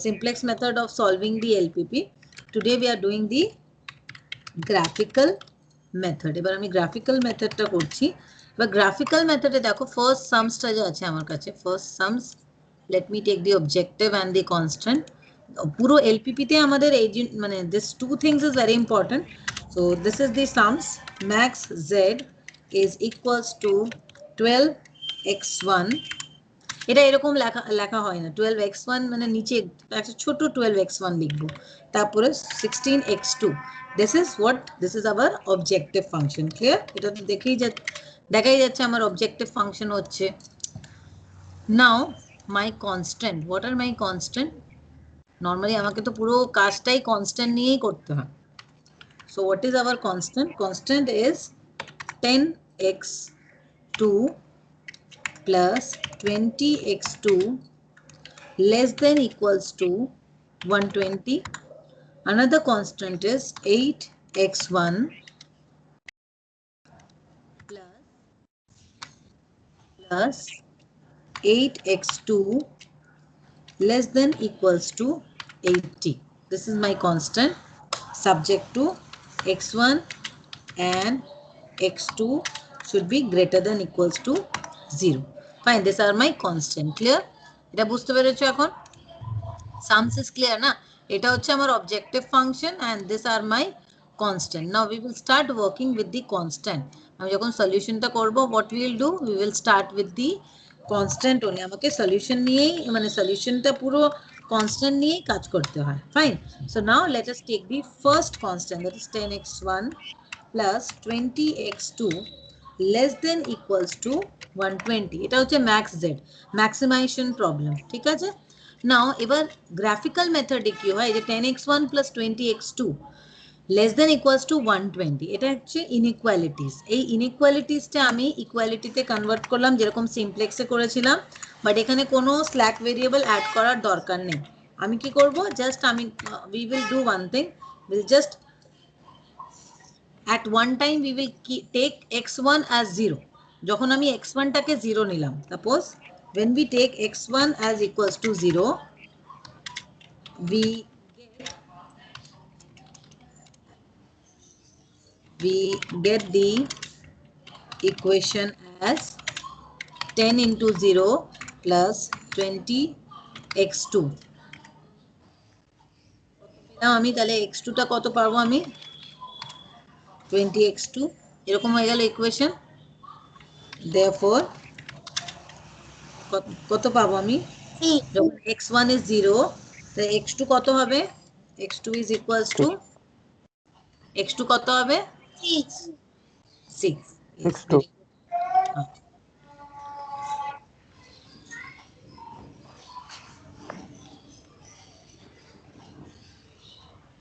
simplex method of solving the LPP. Today we are doing the graphical method. এবার আমি graphical methodটা করছি। এবার graphical methodে দেখো first sumsটা যে আছে আমার কাছে, first sums, let me take the objective and the constant. পুরো LPP তে আমাদের এই মানে this two things is very important. So this is the sums. Max Z is equals to 12x1. এটা এরকম লেখা হয় না, 12x1 মানে নিচে একটা ছোট 12x1 লিখবো, তারপরে 16x2. this is our objective function. clear? এটা তো দেখাই যাচ্ছে আমার objective function হচ্ছে। now my constant, what are my constant? normally আমাকে তো পুরো কাজটাই constant নিয়েই করতে হয়। so what is our constant? constant is 10x2 plus 20x2 less than equals to 120. Another constant is 8x1 plus 8x2 less than equals to 80. This is my constant subject to x1 and x2 should be greater than equals to 0. Fine, these are my constant. Clear? এটা বুঝতে পেরেছো এখন? sums is clear না? এটা হচ্ছে আমার objective function and these are my constant. now we will start working with the constant. আমি যখন সলিউশনটা করব, what we will do, we will start with the constant only. আমাকে সলিউশন নিয়েই মানে সলিউশনটা পুরো constant নিয়েই কাজ করতে হয়। fine, so now let us take the first constant, that is 10x1 plus 20x2 less than equals to 120. এটা হচ্ছে max z, maximization problem, ঠিক আছে? নাও এবার গ্রাফিক্যাল মেথডে কি হয়, যে 10x1 plus 20x2 less than equals to 120, এটা হচ্ছে ইনইকুয়ালিটিস। এই ইনইকুয়ালিটিসটা আমি ইকুয়ালিটিতে কনভার্ট করলাম যেরকম সিমপ্লেক্সে করেছিলাম, বাট এখানে কোনো স্ল্যাক ভেরিয়েবল অ্যাড করার দরকার নেই। আমি কি করব, জাস্ট আমি we will do one thing, we'll just at one time we will take x1 as 0. যখন আমি x1 টাকে 0 নিলাম, suppose when we take x1 as equals to 0, we get the equation as 10 into 0 plus 20x2. আমি তাহলে x2 টা কত পাবো, আমি 20x2 এরকম হয়ে গেল ইকুয়েশন। therefore কত পাবো আমি, যখন x1 is 0 তাহলে x2 কত হবে, x2 is equals to x2 কত হবে 6.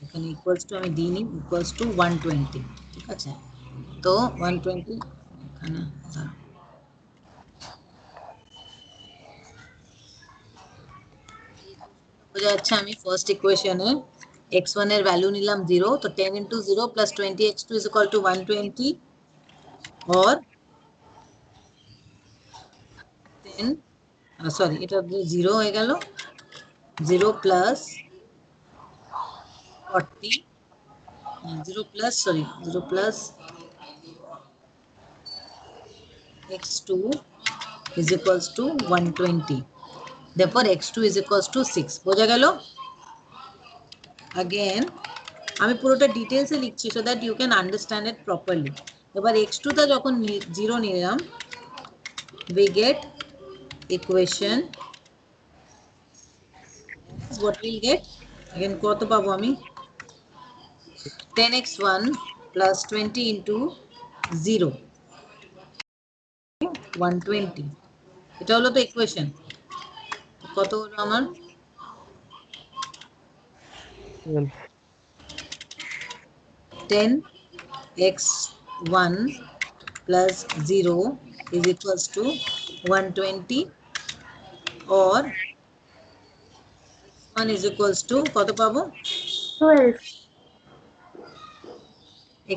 এখানে ইকুয়ালস টু আমি দিইনি, ইকুয়ালস টু 120, ঠিক আছে? তো 120 এখানে বোঝা যাচ্ছে। আমি ফার্স্ট ইকুয়েশনে x1 এর ভ্যালু নিলাম 0, তো 10 into 0 plus 20x2 is equal to 120 or 10, sorry এটা 0 হয়ে গেল, 0 plus 40, 0 plus sorry 0 plus x2 is equals to 120. therefore x2 is equals to 6. বোঝা গেল? again আমি পুরোটা ডিটেইলসে লিখছি so that you can understand it properly. এবার x2 টা যখন 0 নিলাম, we get equation, what we'll get again, কত পাবো আমি, 10x1 plus 20 into 0 120. এটা হলো তো ইকুয়েশন। কত হলো আমার, 10x1 plus 0 is equals to 120 or 1 is equals to কত পাবো 12.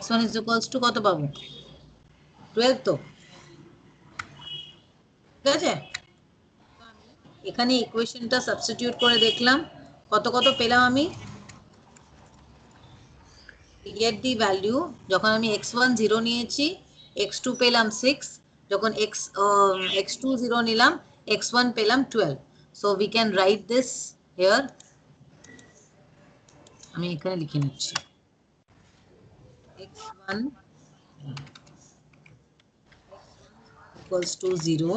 x1 is equals to কত পাবো 12, তো ঠিক আছে? এখানে ইকুয়েশনটা সাবস্টিটিউট করে দেখলাম, কত কত পেলাম আমি, get the value যখন আমি x1 0 নিয়েছি x2 পেলাম 6, যখন x2 0 নিলাম x1 পেলাম 12. So we can write this here. আমি এখানে লিখে নিচ্ছি x1 equals to 0,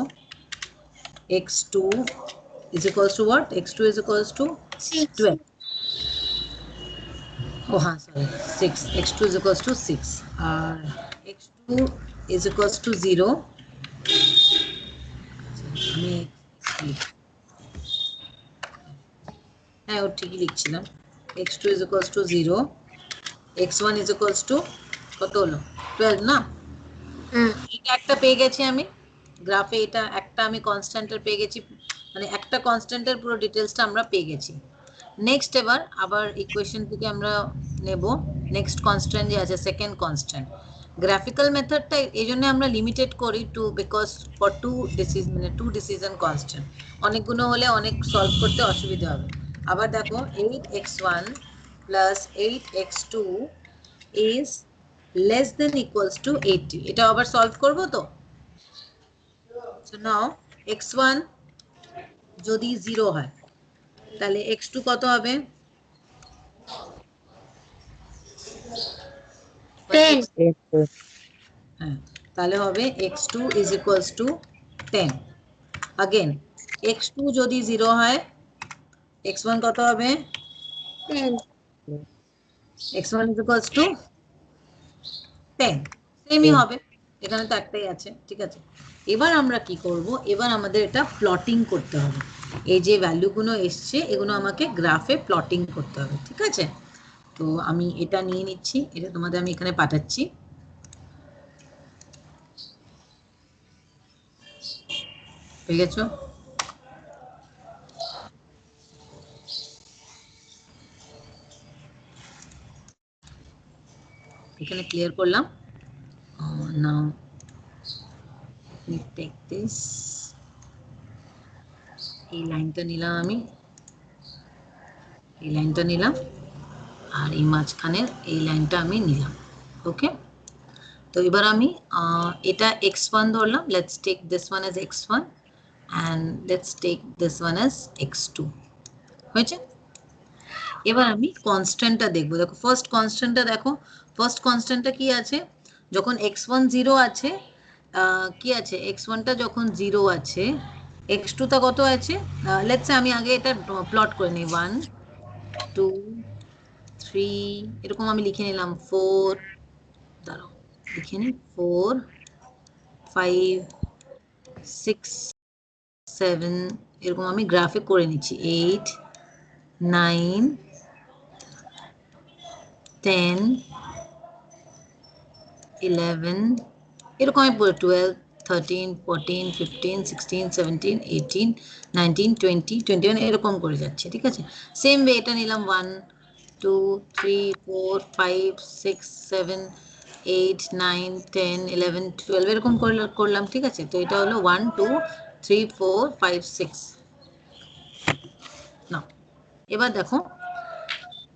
x2 is equals to what, x2 is equals to 12. Oh हाँ sorry 6, x2 is equals to 6 और x2 is equals to 0. আমি হ্যাঁ ও ঠিকই লিখছিলাম, x2 is equals to 0, x1 is equals to কত হলো 12 না, এটা একটা পেয়ে গেছি আমি গ্রাফে, এটা একটা আমি কনস্ট্যান্টের পেয়ে গেছি, মানে একটা কনস্ট্যান্টের পুরো ডিটেলসটা আমরা পেয়ে গেছি। নেক্সট এবার আবার ইকুয়েশন থেকে আমরা নেব নেক্সট কনস্ট্যান্ট যে আছে সেকেন্ড কনস্ট্যান্ট। গ্রাফিক্যাল মেথডটা এই জন্য আমরা লিমিটেড করি to because for two decision constant, অনেকগুলো হলে অনেক সলভ করতে অসুবিধা হবে। আবার দেখো 8x1 plus 8x2 is less than equals to 80, এটা আবার সলভ করব তো। So now x1 যদি 0 হয় তাহলে x2 কত হবে 10, হ্যাঁ তাহলে হবে x2 is equals to 10. again x2 যদি 0 হয় x1 কত হবে 10, x1 is equals to 10, সেমই হবে, এখানে তো একটাই আছে, ঠিক আছে। এবার আমরা কি করব, এবার আমাদের এটা প্লটিং করতে হবে, এই যে ভ্যালুগুলো এসছে এগুলো আমাকে গ্রাফে প্লটিং করতে হবে, ঠিক আছে। তো আমি এটা নিয়ে নিচ্ছি, এটা তোমাদের আমি এখানে পাঠাচ্ছি। পেয়ে গেছো? এখানে ক্লিয়ার করলাম। নাও টেক দিস, এই লাইনটা নিলাম আমি, এই লাইনটা নিলাম আর এই মাঝখানের এই লাইনটা আমি নিলাম, ওকে। তো এবার আমি এটা x1 ধরলাম, let's take this one as x1 and let's take this one as x2, হয়েছে। এবার আমি কনস্ট্যান্টটা দেখবো, দেখো ফার্স্ট কনস্ট্যান্টটা দেখো, ফার্স্ট কনস্ট্যান্টটা কি আছে, যখন x1 0 আছে কি আছে, x1টা যখন 0 আছে x2টা কত আছে, লেটস সে আমি আগে এটা প্লট করে নিই, 1 2 3 এরকম আমি লিখে নিলাম, 4 দাঁড়াও লিখে নিই 4 5 6 7 এরকম আমি গ্রাফে করে নিচ্ছি, 8 9 10 11 এরকম আমি পুরো 12 13 14 15 16 17 18 19 20 21 এরকম করে যাচ্ছে, ঠিক আছে। সেম ওয়ে এটা নিলাম 1 2 3 4 5 6 7 8 9 10 11 12 এরকম করলাম, ঠিক আছে। তো এটা হলো 1 2 3 4 5 6 না। এবার দেখো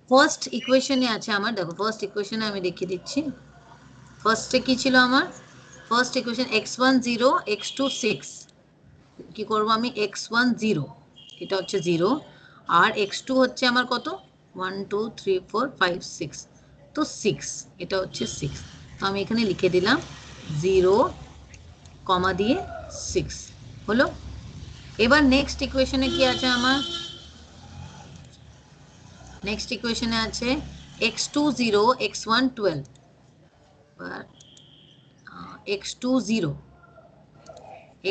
ফার্স্ট ইকুয়েশনে আছে আমার, দেখো ফার্স্ট ইকুয়েশনে আমি দেখিয়ে দিচ্ছি, ফার্স্টে কি ছিল আমার, ফার্স্ট ইকুয়েশন x1 0 x2 6, কি করব আমি x1 0 এটা হচ্ছে 0 আর x2 হচ্ছে আমার কত 1 2 3 4 5 6, তো 6 এটা হচ্ছে 6, তো আমি এখানে লিখে দিলাম 0 কমা দিয়ে 6 হলো। এবার নেক্সট ইকুয়েশনে কি আছে আমার, নেক্সট ইকুয়েশনে আছে x2 0 x1 12, x2 0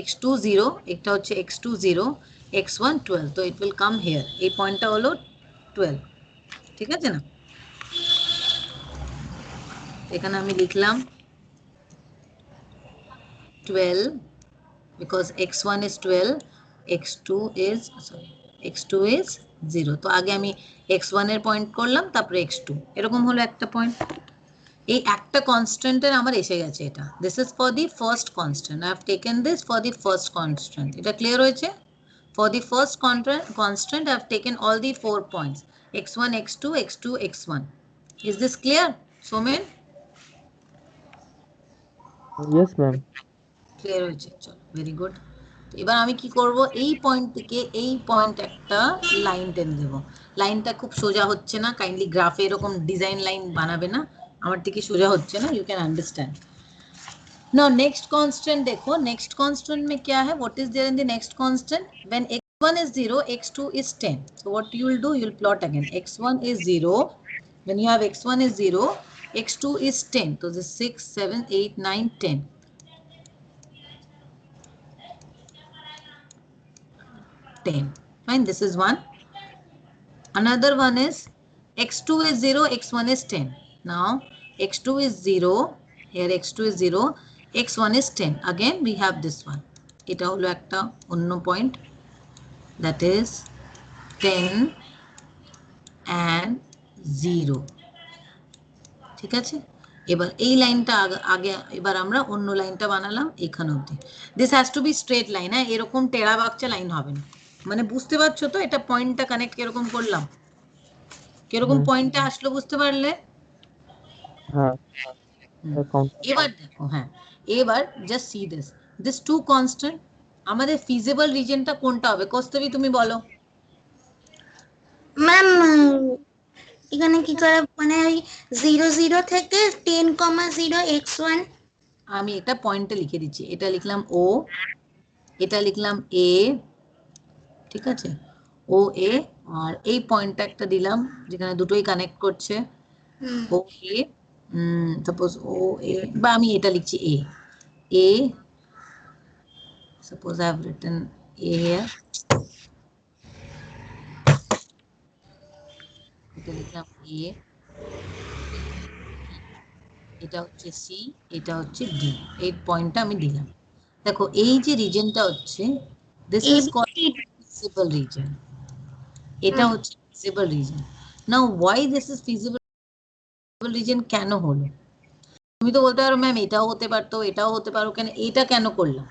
x2 0 এটা হচ্ছে x2 0 x1 12, তো ইট উইল কাম হিয়ার, এই পয়েন্টটা হলো 12, ঠিক আছে না। এখানে আমি লিখলাম 12 because x1 is 12, x2 is sorry x2 is 0, তো আগে আমি x1 এর পয়েন্ট করলাম তারপরে x2, এরকম হলো একটা পয়েন্ট। এই একটা কনস্ট্যান্টের আমার এসে গেছে এটা, this is for the first constant, I have taken this for the first constant, এটা ক্লিয়ার হয়েছে। For the first constant, I have taken all the 4 points. x1, x2, x2, x1. Is this clear, Somen? Yes, ma'am. Clear হয়েছে, চলো, very good. এবার আমি কি করব, এই point থেকে এই পয়েন্ট একটা লাইন টেনে দেব। লাইনটা খুব সোজা হচ্ছে না, কাইন্ডলি গ্রাফে এরকম ডিজাইন লাইন বানাবে না, আমার থেকে সোজা হচ্ছে না, you can understand. Now next constant देखो, next constant में क्या है, what is there in the next constant? When x1 is 0, x2 is 10. So what you will do, you will plot again. x1 is 0. When you have x1 is 0, x2 is 10. So this 6, 7, 8, 9, 10. 10. Fine, this is one. Another one is x2 is 0, x1 is 10. Now x2 is 0, here x2 is 0, x1 is 10. Again we have this one. এটা হলো একটা অন্য point, that is 10 and 0. ঠিক আছে, এবার এই লাইনটা আগে এবার আমরা অন্য লাইনটা বানালাম এখানে অবধি। This has to be straight line, হ্যাঁ, এরকম টেরা বাচ্চা লাইন হবে না। মানে বুঝতে পারছো তো, এটা পয়েন্টটা কানেক্ট কিরকম করলাম, কিরকম পয়েন্টটা আসলো, বুঝতে পারলে? হ্যাঁ, এবার দেখো, হ্যাঁ, এবার just see this two constant, আমাদের ফিজিবল রিজনটা কোনটা হবে? কৌস্তবী তুমি বলো। ম্যাম এখানে কি করে, মানে ওই 0 0 থেকে 10, 0 x1। আমি এটা পয়েন্টে লিখে দিচ্ছি, এটা লিখলাম ও, এটা লিখলাম এ, ঠিক আছে, ও এ, আর এই পয়েন্টটা একটা দিলাম যেখানে দুটোই কানেক্ট করছে, ও এ, সাপোজ ও এ, বা আমি এটা লিখছি এ, এ, suppose I have written A here, এটা লিখলাম A, এটা হচ্ছে C, এটা হচ্ছে D, এই পয়েন্টটা আমি দিলাম। দেখো এই যে রিজনটা হচ্ছে, this is called feasible region, এটা হচ্ছে feasible region. Now why this is feasible region কেন হলো? তুমি তো বলতে পারো ম্যাম এটাও হতে পারতো, এটাও হতে পারো, কেন এটা কেন করলাম?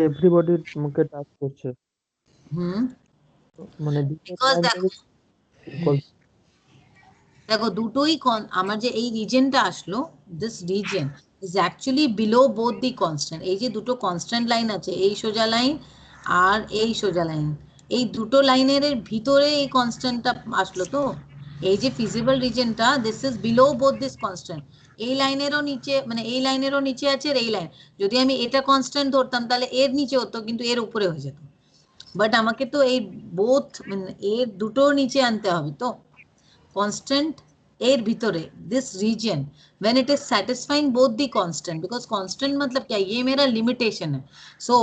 এভরিবডির মুখে টাচ করছে, মানে দেখো দুটোই আমার যে এই রিজনটা আসলো, this reason is actually below both the constant. এই যে দুটো কনস্ট্যান্ট লাইন আছে, এই সোজা লাইন আর এই সোজা লাইন, এই দুটো লাইনের ভিতরে এই কনস্ট্যান্টটা আসলো। তো এই যে ফিজিবল রিজনটা, this is below both this constant. এই লাইনেরও নিচে, মানে এই লাইনেরও নিচে আছে, আর এই লাইন, যদি আমি এটা কনস্ট্যান্ট ধরতাম তাহলে এর নিচে হতো, কিন্তু এর উপরে হয়ে যেত। বাট আমাকে তো এই বোথ, মানে এর দুটোর নিচে আনতে হবে। তো constant এর ভিতরে this region when it is satisfying both the constant, because constant मतलब क्या, ये मेरा limitation है, so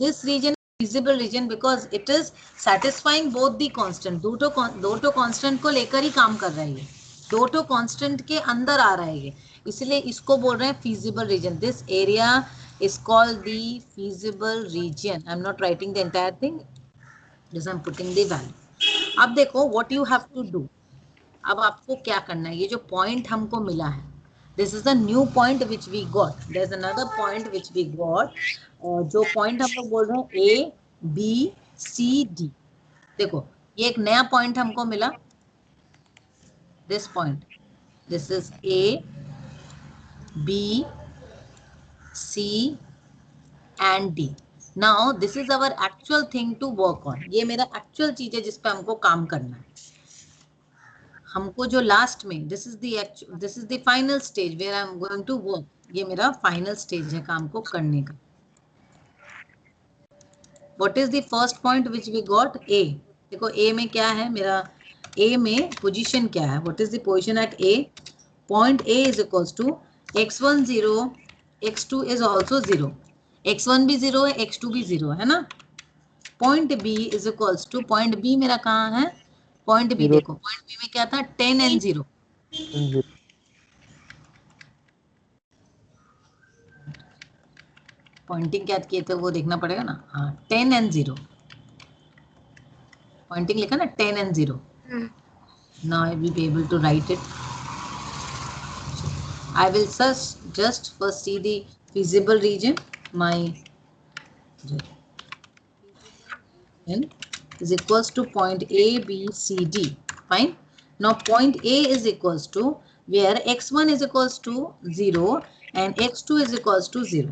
this region is feasible region because it is satisfying both the constant। दो constant को लेकर ही काम कर रहा है, ये दो constant के अंदर आ रहा है ये, इसलिए इसको बोल रहे हैं feasible region। this area is called the feasible region। I'm not writing the entire thing, just I'm putting the value। अब देखो what you have to do, अब आपको क्या करना है, ये जो पॉइंट हमको मिला है, this is the new point which we got, there is another point which we got, और जो पॉइंट हम लोग बोल रहे हैं ए बी सी डी। देखो ये एक नया पॉइंट हमको मिला, this point, this is A B C and D. Now this is our actual thing to work on, ये मेरा एक्चुअल चीज है जिस पे हमको काम करना है। हमको जो लास्ट में, this is the final stage where I am going to work, ये मेरा फाइनल स्टेज है काम को करने का। What is the first point which we got? A. देखो ए में क्या है मेरा, ए में पोजीशन क्या है, what is the position at A? Point A is equals to x1 0, x2 इज ऑल्सो 0, x1 भी 0 है, x2 भी 0 है ना। Point B is equals to, point B मेरा कहाँ है, पॉइंट बी देखो, पॉइंट बी में क्या था, 10 and 0। पॉइंटिंग क्या किए थे वो देखना पड़ेगा ना, हाँ 10 and 0, पॉइंटिंग लिखा ना 10 and 0। Now I will be able to write it. I will just first see the feasible region, my n is equals to point A, B, C, D. Fine. Now point A is equals to where x1 is equals to 0 and x2 is equals to 0.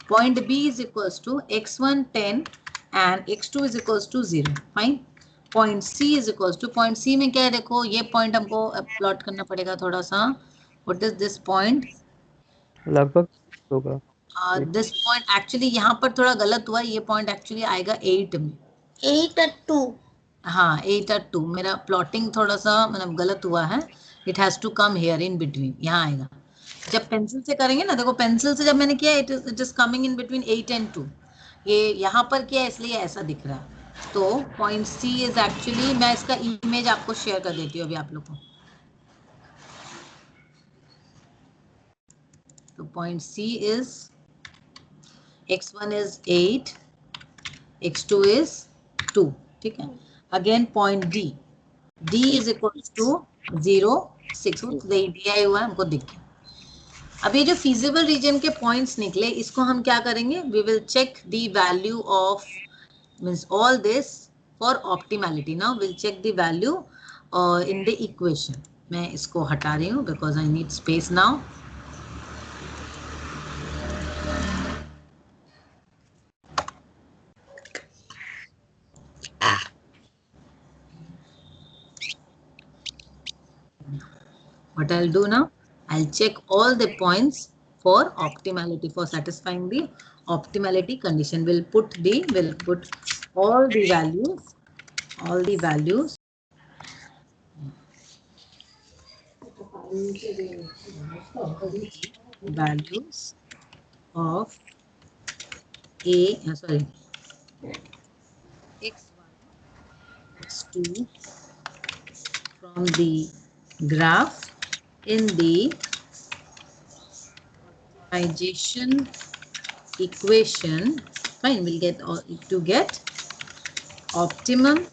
Point B is equals to x1 10 and x2 is equals to 0. Fine. Point C is equals to point C में क्या है देखो ये point हमको plot करना पड़ेगा थोड़ा सा. What is this point? लगभग होगा. दिस पॉइंट एक्चुअली यहाँ पर थोड़ा गलत हुआ. ये पॉइंट एक्चुअली आएगा 8 में. 8 at 2. हाँ 8 at 2. मेरा प्लॉटिंग थोड़ा सा मतलब गलत हुआ है. It has to come here in between. यहाँ आएगा. जब पेंसिल से करेंगे ना देखो पेंसिल से जब मैंने किया it is coming in between 8 and 2. ये यहाँ पर किया इसलिए ऐसा दिख रहा है. तो पॉइंट सी इज एक्चुअली मैं इसका इमेज आपको शेयर कर देती हूँ अभी आप लोग को. तो point C is x1 is 8, x2 is 2. ठीक है. Again point D. D is equals to 0, 6. दिया हुआ है हमको दिख गया. अब ये जो feasible region के points निकले इसको हम क्या करेंगे? We will check the value of means all this for optimality. Now we'll check the value in the equation. मैं इसको हटा रही हूँ because I need space now. What I'll do now, I'll check all the points for optimality, for satisfying the optimality condition. We'll put all the values of x1, x2 from the graph in the optimization equation. Fine, we'll get to get optimum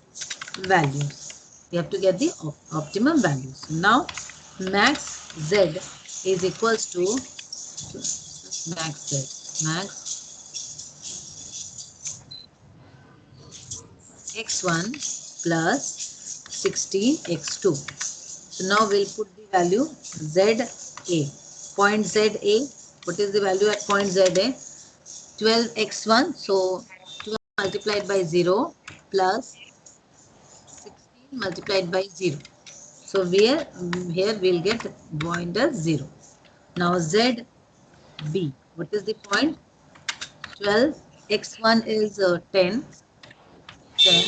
values. We have to get the optimum values. Now max z is equals to max x1 plus 16 x2. So now we'll put the value ZA. Point ZA. What is the value at point ZA? 12x1. So 12 multiplied by 0 plus 16 multiplied by 0. So here we'll get point as 0. Now ZB. What is the point? 12. X1 is 10. 10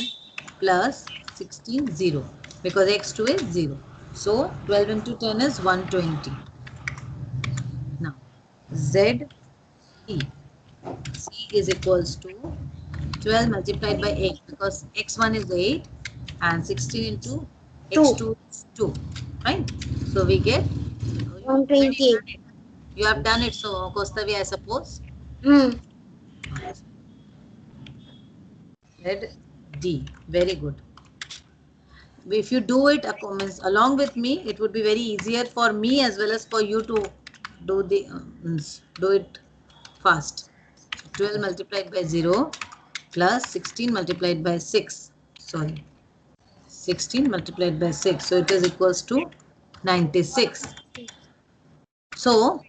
plus 16 0 because x2 is 0. So 12 into 10 is 120. Now Z C is equals to 12 multiplied by 8 because x1 is 8 and 16 into x2 is 2. Right? So we get 128. You have done it, so Kostavi, I suppose. Z D. Very good. If you do it along with me, it would be very easier for me as well as for you to do it fast. 12 multiplied by 0 plus 16 multiplied by 6. Sorry. 16 multiplied by 6. So it is equals to 96. So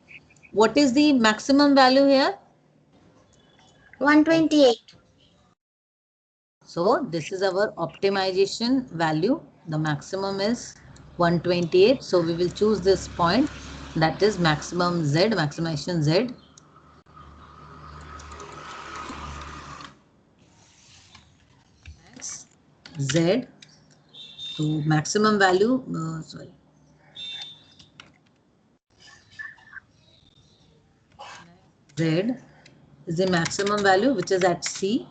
what is the maximum value here? 128. So this is our optimization value. The maximum is 128. So we will choose this point, that is maximum Z, maximization Z. Max Z to maximum value, Z is the maximum value which is at C.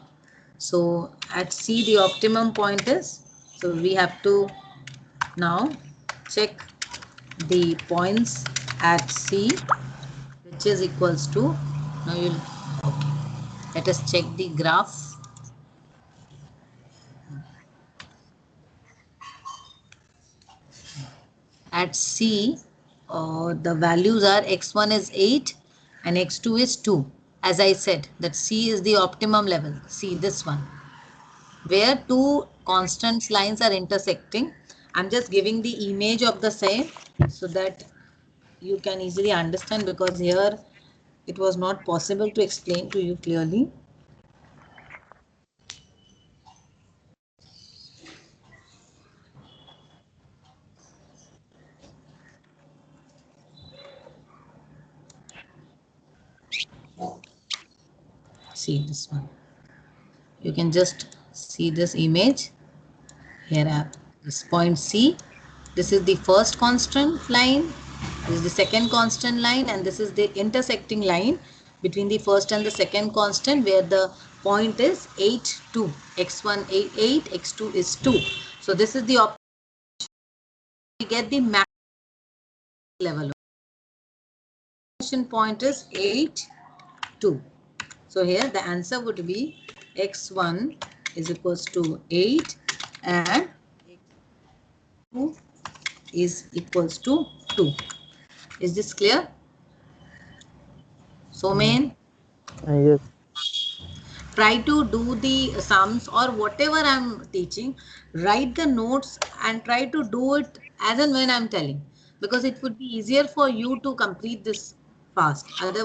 So at C the optimum point is, so we have to now check the points at C which is equals to, now let us check the graph. At C the values are x1 is 8 and x2 is 2. As I said that C is the optimum level. See this one. where two constant lines are intersecting. I'm just giving the image of the same so that you can easily understand, because here it was not possible to explain to you clearly. See this one. You can just see this image. Here I have this point C. This is the first constant line. This is the second constant line, and this is the intersecting line between the first and the second constant, where the point is 8, 2. x1 8, x2 is 2. So this is the we get the max level. Point is 8, 2. So here the answer would be x1 is equals to 8 and x2 is equals to 2. Is this clear? So main, Yes. try to do the sums or whatever I'm teaching, write the notes and try to do it as and when I'm telling, because it would be easier for you to complete this fast. Otherwise